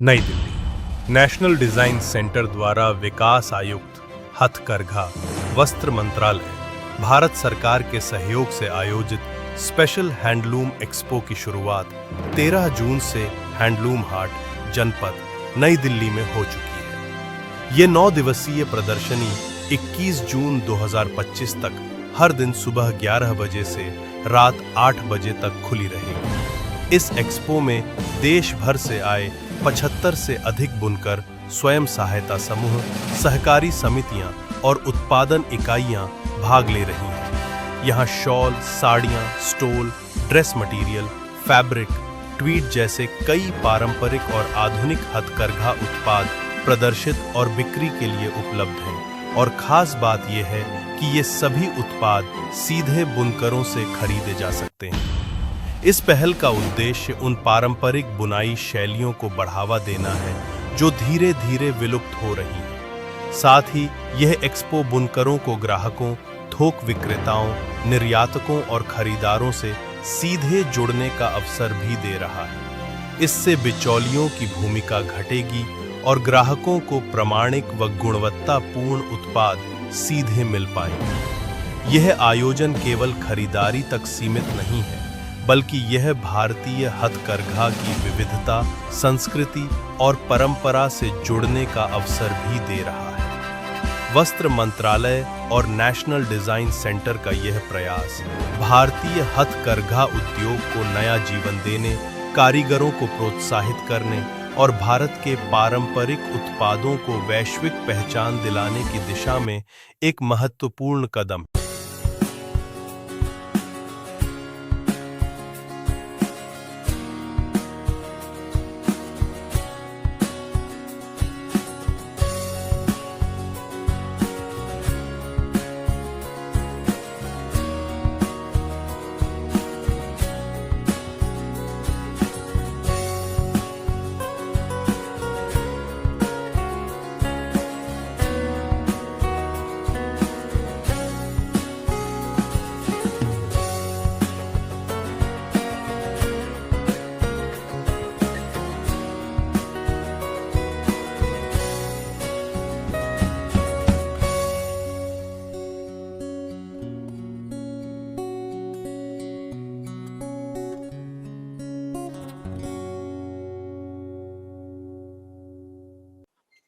नई Delhi national design centre द्वारा विकास आयुक्त हथकरघा वस्त्र मंत्रालय भारत सरकार के सहयोग से आयोजित स्पेशल हैंडलूम एक्सपो की शुरुआत 13 जून से हैंडलूम हाट जनपद नई दिल्ली में हो चुकी है। ये 9 दिवसीय प्रदर्शनी 21 जून 2025 तक हर दिन सुबह 11 बजे से रात 8 बजे तक खुली रहेगी। इस एक्सपो में देश भर से आए 75 से अधिक बुनकर, स्वयं सहायता समूह, सहकारी समितियां और उत्पादन इकाइयां भाग ले रही हैं। यहां शॉल, साड़ियां, stole, dress material, fabric, tweed जैसे कई पारंपरिक और आधुनिक हथकरघा उत्पाद प्रदर्शित और बिक्री के लिए उपलब्ध हैं। और खास बात यह है कि ये सभी उत्पाद सीधे बुनकरों से खरीदे जा सकते हैं। इस पहल का उद्देश्य उन पारंपरिक बुनाई शैलियों को बढ़ावा देना है जो धीरे धीरे विलुप्त हो रही हैं। साथ ही यह एक्सपो बुनकरों को ग्राहकों, थोक विक्रेताओं, निर्यातकों और खरीदारों से सीधे जुड़ने का अवसर भी दे रहा है। इससे बिचौलियों की भूमिका घटेगी और ग्राहकों को प्रामाणिक व गुणवत्तापूर्ण उत्पाद सीधे मिल पाएंगे। यह आयोजन केवल खरीदारी तक सीमित नहीं है, बल्कि यह भारतीय हथकरघा की विविधता, संस्कृति और परंपरा से जुड़ने का अवसर भी दे रहा है। वस्त्र मंत्रालय और नेशनल डिजाइन सेंटर का यह प्रयास भारतीय हथकरघा उद्योग को नया जीवन देने, कारीगरों को प्रोत्साहित करने और भारत के पारंपरिक उत्पादों को वैश्विक पहचान दिलाने की दिशा में एक महत्वपूर्ण कदम है।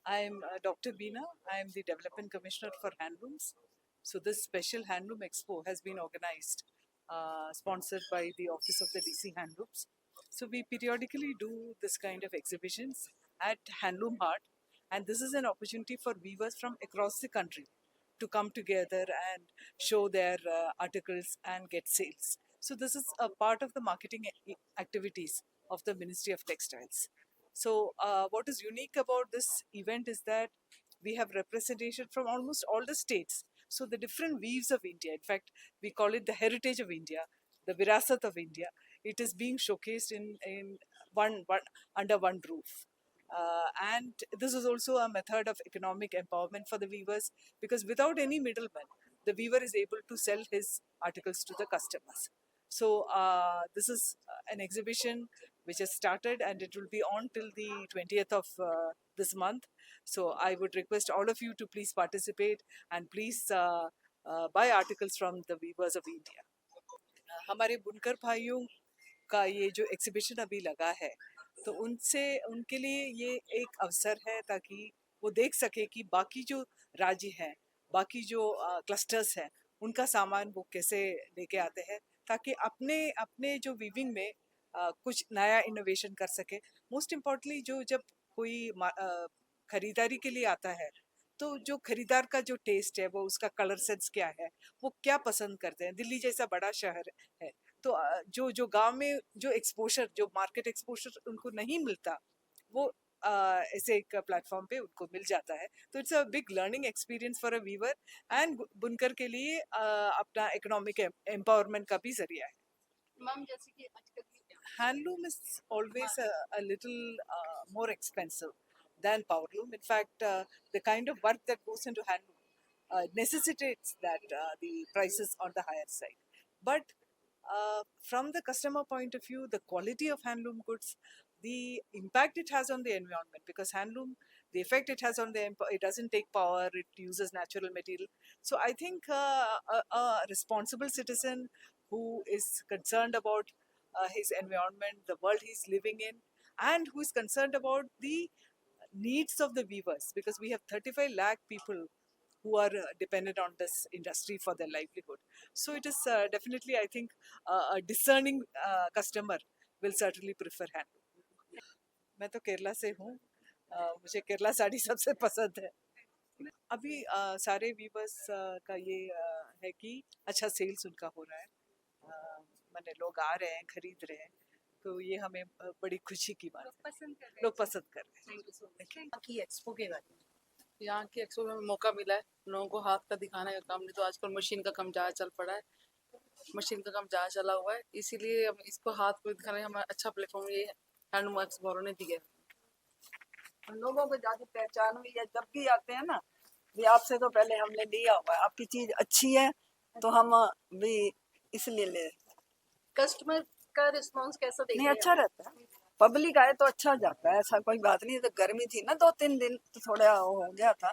I'm Dr. Beena. I am the Development Commissioner for Handlooms. So this special Handloom Expo has been organized, sponsored by the Office of the DC Handlooms. So we periodically do this kind of exhibitions at Handloom Heart, and this is an opportunity for weavers from across the country to come together and show their articles and get sales. So this is a part of the marketing activities of the Ministry of Textiles. So what is unique about this event is that we have representation from almost all the states. So the different weaves of India, in fact, we call it the heritage of India, the Virasat of India. It is being showcased in one under one roof. And this is also a method of economic empowerment for the weavers, because without any middleman, the weaver is able to sell his articles to the customers. So this is an exhibition which has started, and it will be on till the 20th of this month. So I would request all of you to please participate and please buy articles from the weavers of India. हमारे बुनकर भाइयों का ये जो exhibition अभी लगा है, तो उनके लिए ये एक अवसर है ताकि वो देख सके कि बाकी जो राज्य हैं, बाकी जो क्लस्टर्स हैं, उनका सामान वो कैसे लेके आते हैं, ताकि अपने अपने जो वीविंग में कुछ नया इनोवेशन कर सके। मोस्ट इम्पोर्टेंटली जब कोई खरीदारी के लिए आता है, तो जो खरीदार का जो टेस्ट है, वो उसका कलर सेंस क्या है, वो क्या पसंद करते हैं। दिल्ली जैसा बड़ा शहर है, तो जो गांव में जो एक्सपोजर, जो मार्केट एक्सपोजर उनको नहीं मिलता, वो ऐसे एक प्लेटफॉर्म पे उनको मिल जाता है। तो it's a big learning experience for a weaver, and बुनकर के लिए अपना इकोनॉमिक एम्पावरमेंट का भी जरिया है। मैम, जैसे कि आजकल handloom is always a little more expensive than powerloom. In fact, the kind of work that goes into handloom necessitates that the prices on the higher side. But from the customer point of view, the quality of handloom goods, the impact it has on the environment, because handloom, the effect it has on the it doesn't take power, it uses natural material. So I think a responsible citizen who is concerned about his environment, the world he's living in, and who is concerned about the needs of the weavers, because we have 35 lakh people who are dependent on this industry for their livelihood. So it is definitely, I think, a discerning customer will certainly prefer handloom. मैं तो केरला से हूँ, मुझे केरला साड़ी सबसे पसंद है। अभी सारे वीवर्स का ये है कि अच्छा सेल्स उनका हो रहा है, माने लोग आ रहे हैं, खरीद रहे हैं, तो ये हमें बड़ी खुशी की बात है। लोग पसंद कर रहे हैं। की एक्सपो के बारे में यहाँ की एक्सपो में मौका मिला है लोगों को हाथ का दिखाने का काम, नहीं तो आजकल मशीन का काम ज़्यादा चल पड़ा है, मशीन का काम ज़्यादा चला हुआ है, इसीलिए हम इसको हाथ को दिखाने का हमारा अच्छा प्लेटफॉर्म ये हैंडलूम एक्सपो ने दिया है। लोगों को ज्यादा पहचान हुई है, जब भी आते हैं ना भी आपसे तो पहले हमने लिया हुआ है, आपकी चीज अच्छी है तो हम भी इसलिए ले। कस्टमर का रिस्पांस कैसा नहीं अच्छा रहता है, पब्लिक आए तो अच्छा जाता है, ऐसा कोई बात नहीं। तो गर्मी थी ना 2-3 दिन तो थोड़ा हो गया था,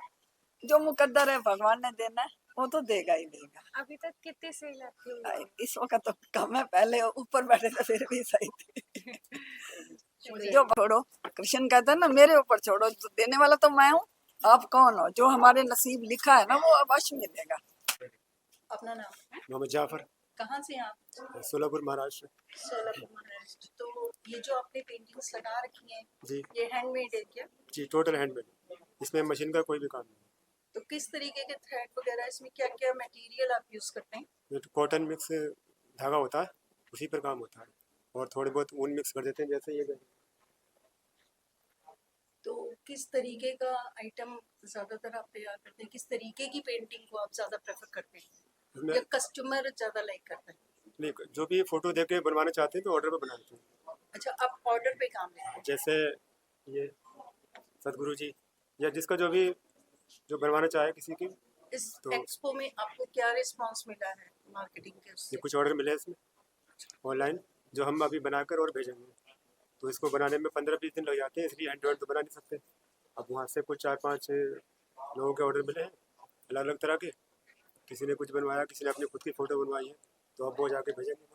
जो मुकद्दर है भगवान ने देना है वो तो देगा ही देगा। अभी तक कितने सेल आती है? इस वक्त तो कम है, पहले ऊपर बैठे थे फिर भी सही थी। जो छोड़ो, कृष्ण कहता है ना मेरे ऊपर छोड़ो, देने वाला तो मैं हूँ, आप कौन हो? जो हमारे नसीब लिखा है ना वो अवश्य मिलेगा। अपना नाम? मोहम्मद जाफर, कहाँ से आप? सोलापुर महाराष्ट्र। सोलापुर महाराष्ट्र। तो ये जो आपने पेंटिंग्स लगा रखी हैं, जी ये हैंडमेड है क्या? जी, टोटल हैंडमेड, इसमें मशीन का कोई भी काम नहीं। तो किस तरीके के थ्रेड वगैरह, इसमें क्या क्या मटेरियल आप यूज करते हैं? ये तो कॉटन मिक्स धागा होता है, उसी पर काम होता है, और थोड़े बहुत ऊन मिक्स कर देते हैं, जैसे ये तो किस तरीके का आइटम ज्यादातर आप तैयार करते हैं, किस तरीके की पेंटिंग को आप ज्यादा प्रेफर करते हैं इसमें या कस्टमर ज्यादा लाइक करता है? नहीं, जो भी फोटो देख के बनवाना चाहते हैं तो ऑर्डर पे बना देते हैं। अच्छा, आप ऑर्डर पे काम लेते हैं? जैसे ये सदगुरु जी या जिसका जो बनवाना चाहे किसी की, इस तो एक्सपो में आपको क्या रिस्पांस मिला है मार्केटिंग के ये उससे? कुछ ऑर्डर मिले हैं इसमें ऑनलाइन, जो हम अभी बनाकर और भेजेंगे। तो इसको बनाने में 15-20 दिन लग जाते हैं, इसलिए हैंड टू हैंड तो बना नहीं सकते। अब वहाँ से कुछ 4-5 लोगों के ऑर्डर मिले हैं अलग अलग तरह के, किसी ने कुछ बनवाया, किसी ने अपनी खुद की फ़ोटो बनवाई है, तो अब वो जाके भेजेंगे।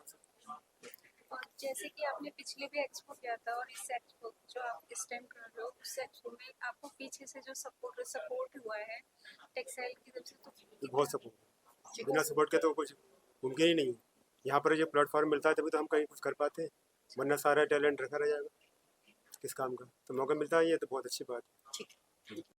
और जैसे कि आपने पिछले भी एक्सपो किया था और इस एक्सपो जो आप इस टाइम कर रहे हो, उस एक्सपो में आपको पीछे से जो सपोर्ट हुआ है टेक्सटाइल की तरफ से, तो तो बहुत सपोर्ट, बिना सपोर्ट के तो कुछ मुमकिन ही नहीं है। यहाँ पर जो प्लेटफॉर्म मिलता है तभी तो हम कहीं कुछ कर पाते हैं, वरना सारा टैलेंट रखा रह जाएगा किस काम का। तो मौका मिलता है ये तो बहुत अच्छी बात है। ठीक है।